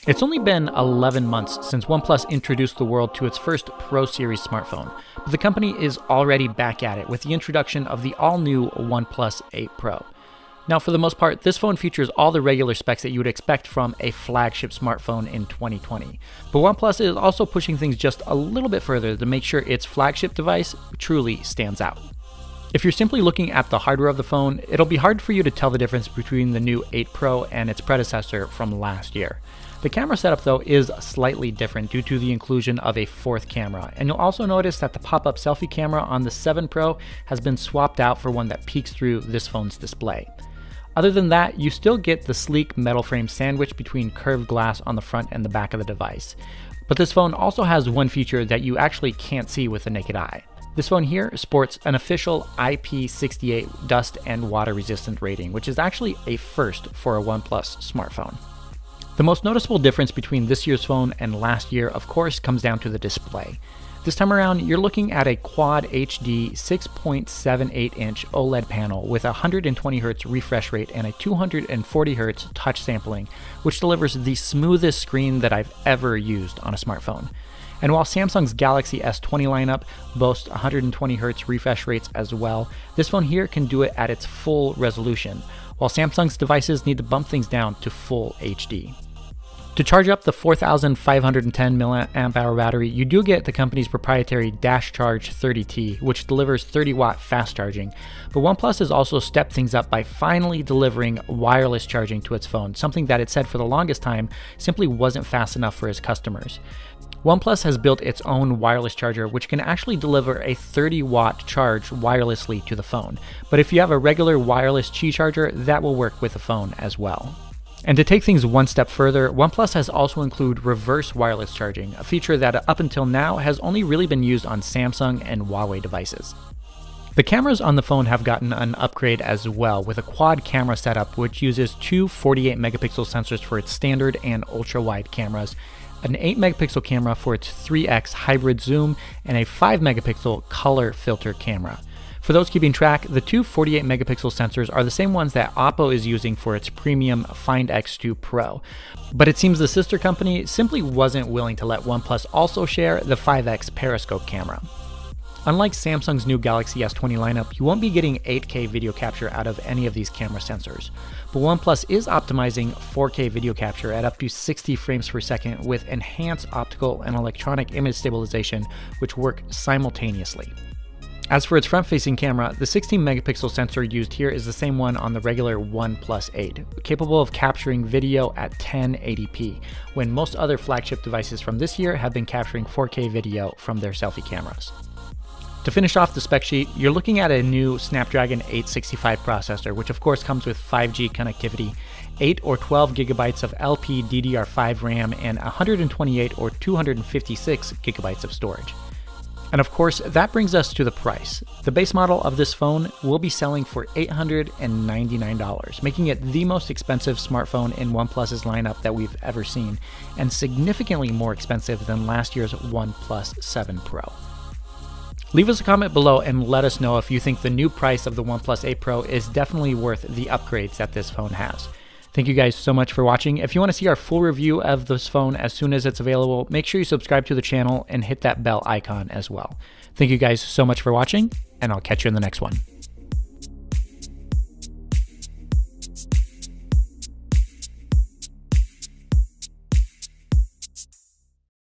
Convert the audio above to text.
It's only been 11 months since OnePlus introduced the world to its first Pro Series smartphone, but the company is already back at it with the introduction of the all-new OnePlus 8 Pro. Now, for the most part, this phone features all the regular specs that you would expect from a flagship smartphone in 2020. But OnePlus is also pushing things just a little bit further to make sure its flagship device truly stands out. If you're simply looking at the hardware of the phone, it'll be hard for you to tell the difference between the new 8 Pro and its predecessor from last year. The camera setup though is slightly different due to the inclusion of a fourth camera, and you'll also notice that the pop-up selfie camera on the 7 Pro has been swapped out for one that peeks through this phone's display. Other than that, you still get the sleek metal frame sandwich between curved glass on the front and the back of the device. But this phone also has one feature that you actually can't see with the naked eye. This phone here sports an official IP68 dust and water resistant rating, which is actually a first for a OnePlus smartphone. The most noticeable difference between this year's phone and last year, of course, comes down to the display. This time around, you're looking at a Quad HD 6.78-inch OLED panel with a 120Hz refresh rate and a 240Hz touch sampling, which delivers the smoothest screen that I've ever used on a smartphone. And while Samsung's Galaxy S20 lineup boasts 120Hz refresh rates as well, this phone here can do it at its full resolution, while Samsung's devices need to bump things down to full HD. To charge up the 4,510 mAh battery, you do get the company's proprietary Dash Charge 30T, which delivers 30-watt fast charging. But OnePlus has also stepped things up by finally delivering wireless charging to its phone, something that it said for the longest time simply wasn't fast enough for its customers. OnePlus has built its own wireless charger, which can actually deliver a 30-watt charge wirelessly to the phone. But if you have a regular wireless Qi charger, that will work with the phone as well. And to take things one step further, OnePlus has also included reverse wireless charging, a feature that up until now has only really been used on Samsung and Huawei devices. The cameras on the phone have gotten an upgrade as well, with a quad camera setup which uses two 48-megapixel sensors for its standard and ultra-wide cameras, an 8-megapixel camera for its 3x hybrid zoom, and a 5-megapixel color filter camera. For those keeping track, the two 48-megapixel sensors are the same ones that Oppo is using for its premium Find X2 Pro. But it seems the sister company simply wasn't willing to let OnePlus also share the 5x periscope camera. Unlike Samsung's new Galaxy S20 lineup, you won't be getting 8K video capture out of any of these camera sensors. But OnePlus is optimizing 4K video capture at up to 60 frames per second with enhanced optical and electronic image stabilization, which work simultaneously. As for its front-facing camera, the 16-megapixel sensor used here is the same one on the regular OnePlus 8, capable of capturing video at 1080p, when most other flagship devices from this year have been capturing 4K video from their selfie cameras. To finish off the spec sheet, you're looking at a new Snapdragon 865 processor, which of course comes with 5G connectivity, 8 or 12 gigabytes of LPDDR5 RAM, and 128 or 256 gigabytes of storage. And of course, that brings us to the price. The base model of this phone will be selling for $899, making it the most expensive smartphone in OnePlus's lineup that we've ever seen, and significantly more expensive than last year's OnePlus 7 Pro. Leave us a comment below and let us know if you think the new price of the OnePlus 8 Pro is definitely worth the upgrades that this phone has. Thank you guys so much for watching. If you want to see our full review of this phone as soon as it's available, make sure you subscribe to the channel and hit that bell icon as well. Thank you guys so much for watching, and I'll catch you in the next one.